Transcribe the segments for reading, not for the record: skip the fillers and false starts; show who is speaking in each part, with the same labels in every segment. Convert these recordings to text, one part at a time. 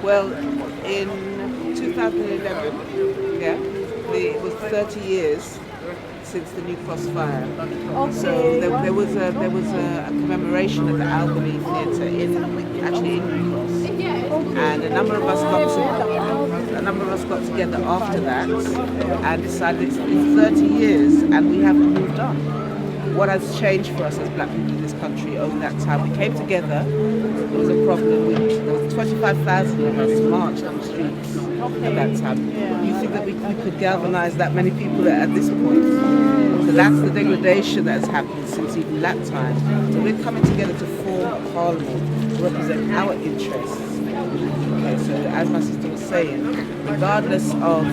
Speaker 1: Well, in 2011, yeah, it was 30 years since the New Crossfire. So there was a commemoration at the Albany Theatre in New Cross, and a number of us got together after that and decided it's 30 years and we haven't moved on. What has changed for us as black people in this country over that time? We came together, there was a problem, there was 25,000 of us marched on the streets at that time. You think that we could galvanise that many people at this point? So that's the degradation that has happened since even that time. So we're coming together to form a parliament to represent our interests. Okay, so as my sister was saying, regardless of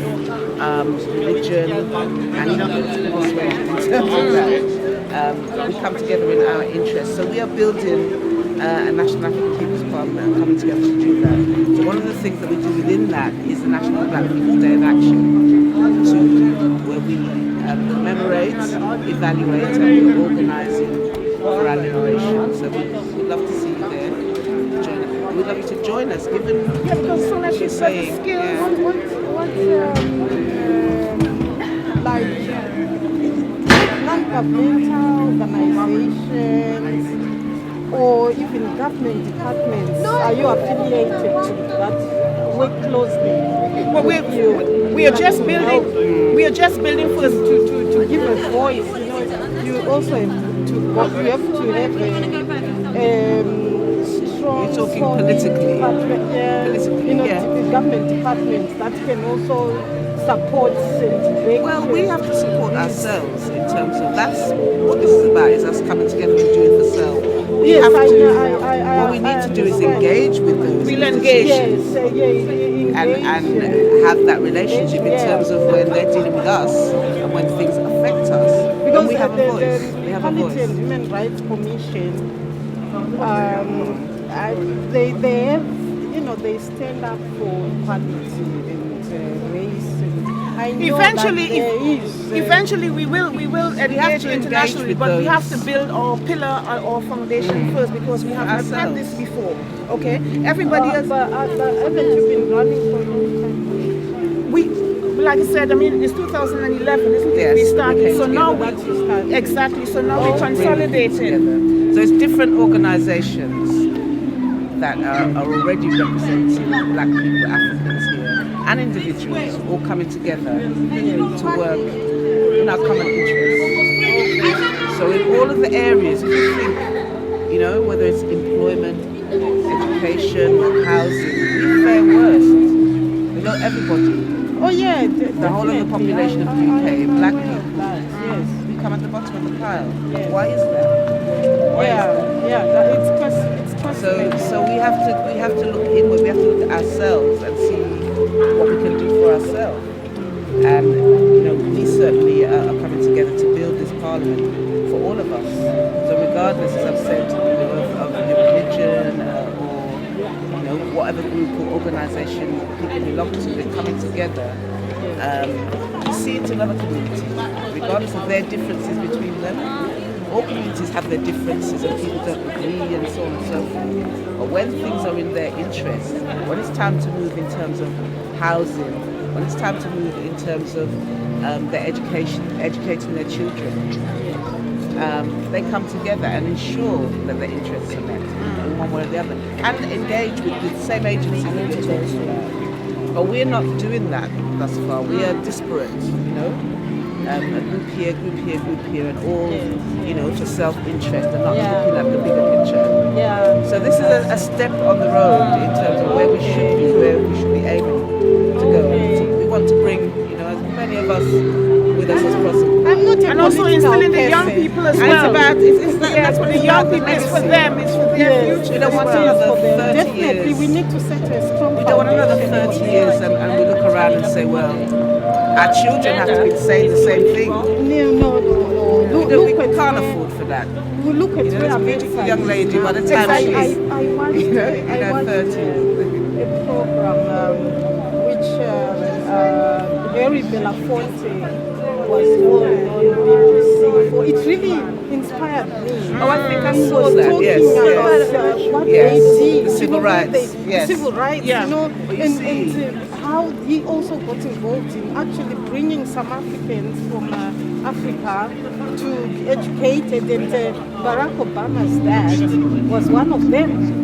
Speaker 1: religion and political persuasion in terms of that, we come together in our interests. So we are building a National African People's Parliament and coming together to do that. So one of the things that we do within that is the National Black People's Day in Action, where we commemorate, evaluate, and we're organising for our liberation. So we'd love to see you there. We'd love you to join us, given
Speaker 2: because Sonia, she said the skills. Like non-governmental organizations or even government departments, are you affiliated to that? Work closely.
Speaker 3: Well, we are just building. We are just building first
Speaker 2: to give a voice. You also have to have strong.
Speaker 1: You're talking politically.
Speaker 2: The government departments that can also support.
Speaker 1: Well, we have to support ourselves in terms of that's what this is about. Is us coming together and doing for self. What we need to do is engage with those.
Speaker 3: We'll engage.
Speaker 1: And have that relationship in terms of when they're dealing with us and when things affect us.
Speaker 2: Because
Speaker 1: we have a voice. We have a voice.
Speaker 2: The Human Rights Commission, they have, they stand up for equality and race.
Speaker 3: Eventually we will engage internationally, but we have to build our pillar or foundation first, because we have had this before. Okay, everybody else.
Speaker 2: But haven't you been running for a long time?
Speaker 3: Like I said, it's 2011, isn't it?
Speaker 1: Yes,
Speaker 3: we started. So now
Speaker 2: we
Speaker 3: exactly. So now we're consolidating.
Speaker 1: So it's different organisations that are already representing black people, Africans here, and individuals all coming together to work in our common interests. So in all of the areas, if you think, whether it's employment, education, housing, we fare worst. Everybody.
Speaker 2: Oh yeah,
Speaker 1: the whole of the population of the UK, black people, we come at the bottom of the pile. Yes. Why is that?
Speaker 2: It's
Speaker 1: so we have to look inward. We have to look at ourselves and see what we can do for ourselves. And we certainly are coming together to build this parliament for all of us. So regardless, as I've said, of your religion or whatever group or organisation people belong to, they're coming together. We see it in other communities, regardless of their differences between them. All communities have their differences and people don't agree and so on and so forth. But when things are in their interest, when it's time to move in terms of housing, when it's time to move in terms of their educating their children, they come together and ensure that their interests are met in one way or the other, and engage with the same agencies that we talked about. But we're not doing that thus far. We are disparate, a group here, and all, for self-interest and not looking at the bigger picture. So this is a step on the road in terms of where we should be aiming to go. So we want to bring, as many of us with us as possible.
Speaker 3: And also instilling the young people as well. That's what the young people is for them. It's for their future.
Speaker 1: We don't want another 30
Speaker 2: Definitely,
Speaker 1: years.
Speaker 2: we need to set a strong.
Speaker 1: We don't want another 30 years and we look around and say, well, our children have to be saying the same thing.
Speaker 2: No.
Speaker 1: We can't afford for that.
Speaker 2: We look at
Speaker 1: a beautiful young lady by the time she is, 30.
Speaker 2: A program which Harry Belafonte was on BBC. It really inspired me.
Speaker 3: Oh, I think I
Speaker 2: He
Speaker 3: saw
Speaker 2: was
Speaker 1: that,
Speaker 2: talking
Speaker 1: yes,
Speaker 2: about what
Speaker 1: yes.
Speaker 2: they did,
Speaker 1: The civil
Speaker 2: you know,
Speaker 1: rights, yes.
Speaker 2: civil rights,
Speaker 3: Yeah.
Speaker 2: you know,
Speaker 1: But you
Speaker 2: and
Speaker 1: see-
Speaker 2: how he also got involved in actually bringing some Africans from Africa to be educated, and Barack Obama's dad was one of them.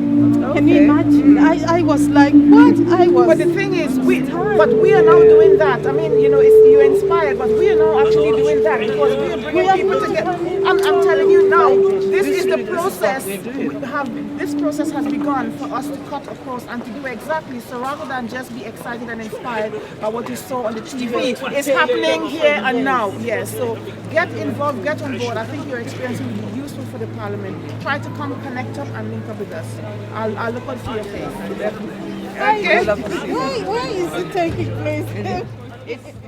Speaker 2: Can you
Speaker 1: Okay.
Speaker 2: imagine? I was like, what? I was.
Speaker 3: But the thing is, we are now doing that. I mean, you know, you're inspired, but we are now actually doing that because we are bringing people together. I'm telling you now, this is the process. This process has begun for us to cut across and to do exactly. So rather than just be excited and inspired by what you saw on the TV, it's happening here and now. Yes. So get involved, get on board. I think your experience will be useful for the Parliament. Try to come connect up and link up with us. I'll look out for your face.
Speaker 1: Okay.
Speaker 2: Why is it taking place?